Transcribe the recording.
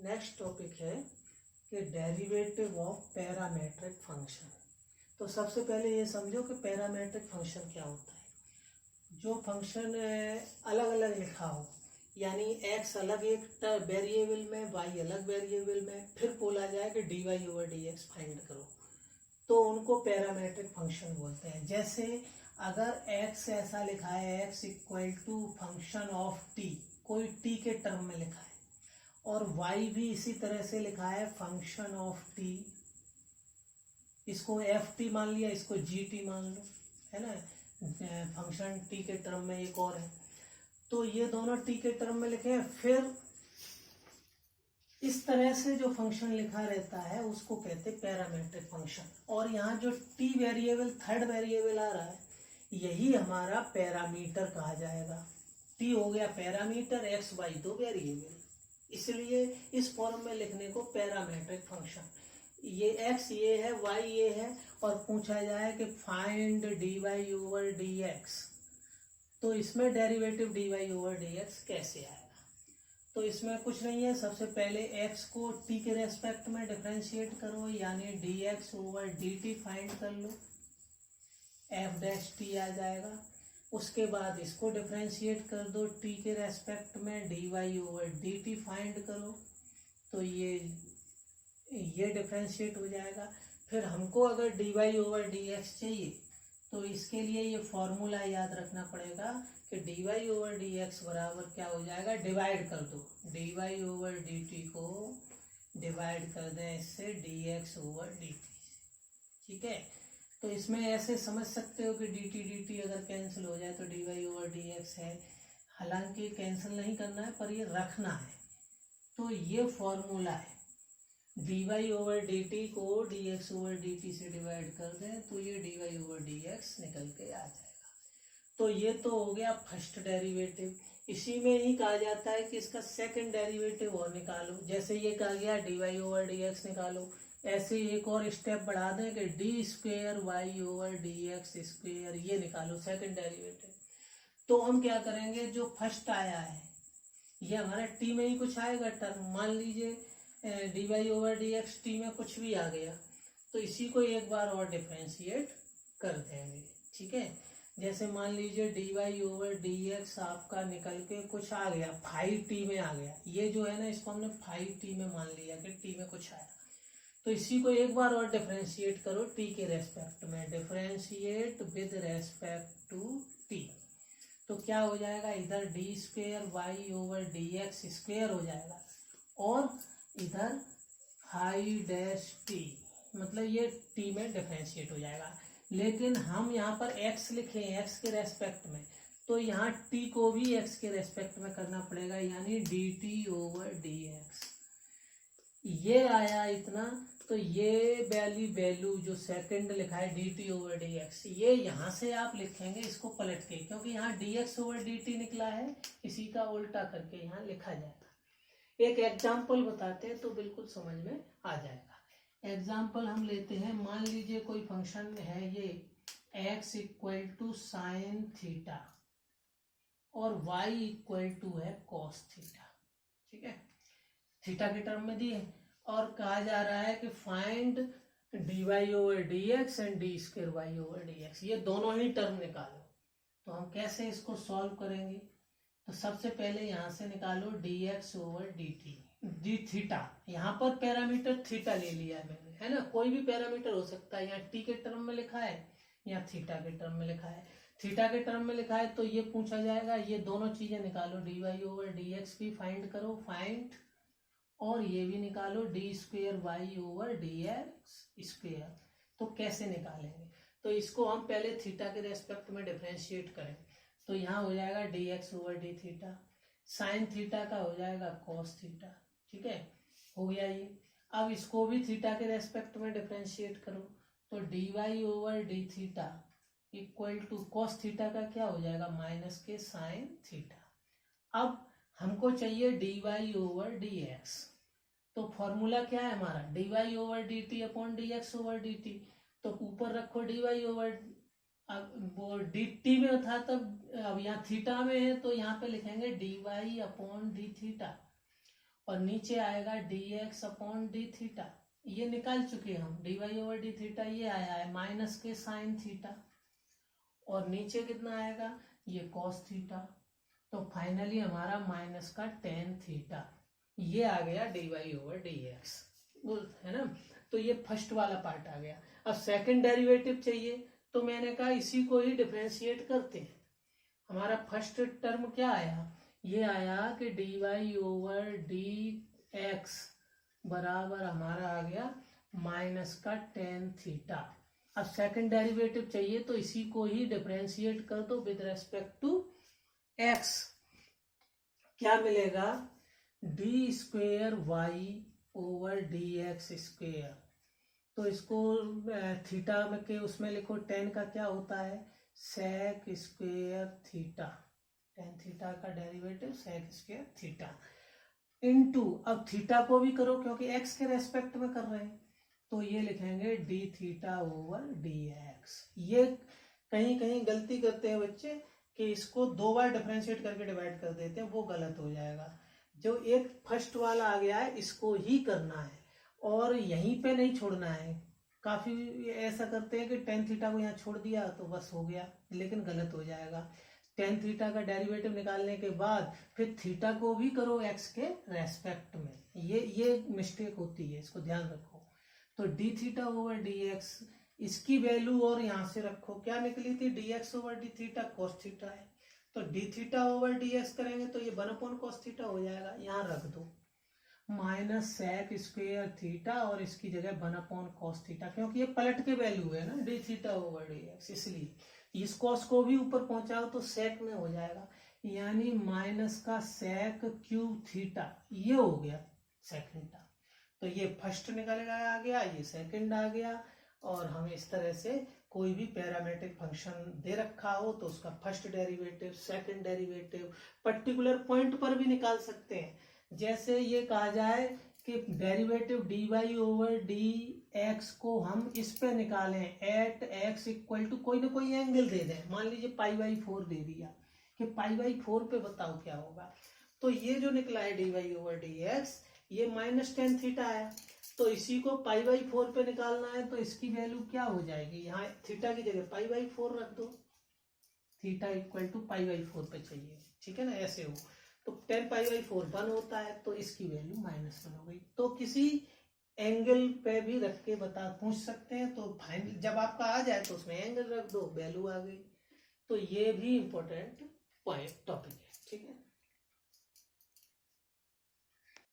Next topic है कि derivative of parametric function. तो सबसे पहले ये समझो कि पैरामेट्रिक फंक्शन क्या होता है। जो फंक्शन अलग अलग लिखा हो, यानी x अलग एक वेरिएबल में, y अलग वेरिएबल में, फिर बोला जाए कि dy ओवर dx फाइंड करो, तो उनको पैरामेट्रिक फंक्शन बोलते हैं। जैसे अगर x ऐसा लिखा है, x equal to function of t, कोई t के टर्म में लिखा है, और y भी इसी तरह से लिखा है फंक्शन ऑफ t, इसको ft मान लिया, इसको gt मान लो, है ना। फंक्शन t के टर्म में एक और है, तो ये दोनों t के टर्म में लिखे हैं। फिर इस तरह से जो फंक्शन लिखा रहता है उसको कहते हैं पैरामेट्रिक फंक्शन। और यहाँ जो t वेरिएबल, थर्ड वेरिएबल आ रहा है, यही हमारा पैरामीटर कहा जाएगा। t हो गया पैरामीटर, x y दो वेरिएबल, इसलिए इस फॉर्म में लिखने को पैरामेट्रिक फंक्शन। ये x ये है, y ये है, और पूछा जाए कि फाइंड dy ओवर dx, तो इसमें डेरिवेटिव dy ओवर dx कैसे आएगा। तो इसमें कुछ नहीं है, सबसे पहले x को t के रेस्पेक्ट में डिफरेंशिएट करो, यानी dx ओवर dt फाइंड कर लो, f डैश t आ जाएगा। उसके बाद इसको डिफरेंशिएट कर दो t के रेस्पेक्ट में, dy ओवर dt फाइंड करो, तो ये डिफरेंशिएट हो जाएगा। फिर हमको अगर dy ओवर dx चाहिए, तो इसके लिए ये फॉर्मूला याद रखना पड़ेगा कि dy ओवर dx बराबर क्या हो जाएगा, डिवाइड कर दो, dy ओवर dt को डिवाइड कर दें इससे dx ओवर dt, ठीक है। तो इसमें ऐसे समझ सकते हो कि dt अगर कैंसिल हो जाए तो dy ओवर dx है, हालांकि कैंसिल नहीं करना है पर ये रखना है। तो ये फॉर्मूला है, dy ओवर dt को dx ओवर dt से डिवाइड कर दें तो ये dy ओवर dx निकल के आ जाएगा। तो ये तो हो गया फर्स्ट डेरिवेटिव। इसी में ही कहा जाता है कि इसका सेकंड डेरिवेटिव और निकालो। जैसे ये कहा गया dy ओवर dx निकालो, ऐसे एक और स्टेप बढ़ा दें कि d square y over dx square, ये निकालो सेकंड डेरिवेटिव। तो हम क्या करेंगे, जो फर्स्ट आया है ये हमारा t में ही कुछ आएगा टर्म, मान लीजिए dy ओवर dx t में कुछ भी आ गया, तो इसी को एक बार और डिफरेंशिएट कर देंगे, ठीक है। जैसे मान लीजिए dy ओवर dx आपका निकल के कुछ आ गया, 5t में आ गया, ये जो है ना इसको हमने 5t में मान लिया कि t में कुछ आया, तो इसी को एक बार और डिफरेंशिएट करो t के रेस्पेक्ट में, differentiate with respect to t, तो क्या हो जाएगा, इधर d square y over dx square हो जाएगा, और इधर हाई डैश t, मतलब ये t में डिफरेंशिएट हो जाएगा। लेकिन हम यहाँ पर x लिखे हैं x के रेस्पेक्ट में, तो यहाँ t को भी x के रेस्पेक्ट में करना पड़ेगा, यानी dt ओवर dx। ये आया इतना, तो ये वैल्यू जो सेकंड लिखा है dt ओवर dx, ये यहाँ से आप लिखेंगे इसको पलट के, क्योंकि यहाँ dx ओवर dt निकला है, इसी का उल्टा करके यहाँ लिखा जाएगा। एक एग्जाम्पल बताते हैं तो बिल्कुल समझ में आ जाएगा। एग्जाम्पल हम लेते हैं, मान लीजिए कोई फंक्शन है ये x equal to sine theta और y इक्वल टू है कॉस थीटा, ठीक है, थीटा के टर्म में दिए, और कहा जा रहा है कि find dy over dx and d square y over dx, ये दोनों ही टर्म निकालो। तो हम कैसे इसको सॉल्व करेंगे, तो सबसे पहले यहाँ से निकालो dx over dt, D theta, यहाँ पर पैरामीटर थीटा ले लिया है मैंने, है ना, कोई भी पैरामीटर हो सकता है, यहाँ t के टर्म में लिखा है या थीटा के टर्म में लिखा है। थीटा के टर्म में लिखा है तो ये पूछा जाएगा, ये दोनों चीजें निकालो, dy ओवर dx भी फाइंड करो, फाइंड, और ये भी निकालो d square y over dx square. तो कैसे निकालेंगे, तो इसको हम पहले थीटा के रेस्पेक्ट में डिफरेंशिएट करें, तो यहाँ हो जाएगा dx over d theta, sine theta का हो जाएगा कॉस थीटा, ठीक है, हो गया ये। अब इसको भी थीटा के रेस्पेक्ट में डिफरेंशिएट करो, तो dy over d theta equal to cos theta का क्या हो जाएगा, माइनस के साइन थीटा। अब हमको चाहिए dy ओवर dx, तो फॉर्मूला क्या है हमारा, dy over dt upon dx over dt, तो ऊपर रखो dy ओवर, अब वो dt में था तब, अब यहाँ थीटा में है तो यहाँ पे लिखेंगे dy अपॉन डी थीटा, और नीचे आएगा dx अपॉन डी थीटा, ये निकाल चुके हम, dy ओवर डी थीटा ये आया है माइनस के साइन थीटा, और नीचे कितना आएगा ये कॉस थीटा, तो फाइनली हमारा माइनस का टेन थीटा, ये आ गया dy ओवर dx, है ना। तो ये फर्स्ट वाला पार्ट आ गया। अब सेकंड डेरिवेटिव चाहिए, तो मैंने कहा इसी को ही डिफरेंशिएट करते हैं। हमारा फर्स्ट टर्म क्या आया, ये आया कि dy ओवर dx बराबर हमारा आ गया माइनस का टेन थीटा। अब सेकंड डेरिवेटिव चाहिए, तो इसी को ही डिफरेंशिएट कर दो विद रेस्पेक्ट टू x, क्या मिलेगा d square y over d x square. तो इसको थीटा में के उसमें लिखो, टेन का क्या होता है sec square theta, tan theta का derivative sec square theta into, अब थीटा को भी करो क्योंकि एक्स के रेस्पेक्ट में कर रहे हैं, तो ये लिखेंगे D theta over d x. ये कहीं कहीं गलती करते हैं बच्चे कि इसको दो बार डिफरेंशिएट करके डिवाइड कर देते हैं, वो गलत हो जाएगा। जो एक फर्स्ट वाला आ गया है इसको ही करना है और यहीं पे नहीं छोड़ना है। काफी ऐसा करते हैं कि टेन थीटा को यहाँ छोड़ दिया तो बस हो गया, लेकिन गलत हो जाएगा। टेन थीटा का डेरिवेटिव निकालने के बाद फिर थीटा को भी करो एक्स के रेस्पेक्ट में, ये मिस्टेक होती है, इसको ध्यान रखो। तो D theta over d x, इसकी वैल्यू और यहाँ से रखो, क्या निकली थी D x over d theta cos theta है, तो D theta over d x करेंगे तो ये 1 कॉस थीटा हो जाएगा, यहाँ रख दो माइनस सेक स्क्वेयर थीटा और इसकी जगह 1 कॉस थीटा, क्योंकि ये पलट के वैल्यू है ना D theta over d x, इसलिए इस कॉस को भी ऊपर पहुंचाओ तो सेक में हो जाएगा, यानी माइनस का सेक क्यूब थीटा, ये हो गया सेकंड टर्म। तो ये फर्स्ट निकलेगा आ गया, ये सेकंड आ गया। और हमें इस तरह से कोई भी पैरामेट्रिक फंक्शन दे रखा हो तो उसका first derivative, second derivative, particular point पर भी निकाल सकते हैं। जैसे ये कहा जाए कि derivative d y over d x को हम इस पे निकालें एट एक्स इक्वल टू कोई ना कोई एंगल दे दें, मान लीजिए π/4 दे दिया कि π/4 पे बताओ क्या होगा, तो ये जो निकला है d y over d x, ये माइनस टेन थीटा है, तो इसी को π/4 पे निकालना है, तो इसकी वैल्यू क्या हो जाएगी, यहाँ थीटा की जगह π/4 रख दो, थीटा इक्वल टू π/4 पे चाहिए, ठीक है ना, ऐसे हो तो 10 π/4 1 होता है, तो इसकी वैल्यू -1 हो गई। तो किसी एंगल पे भी रख के पूछ सकते हैं, तो फाइनल जब आपका आ जाए तो उसमें एंगल रख दो, वैल्यू आ गई। तो ये भी इंपॉर्टेंट पॉइंट टॉपिक है, ठीक है।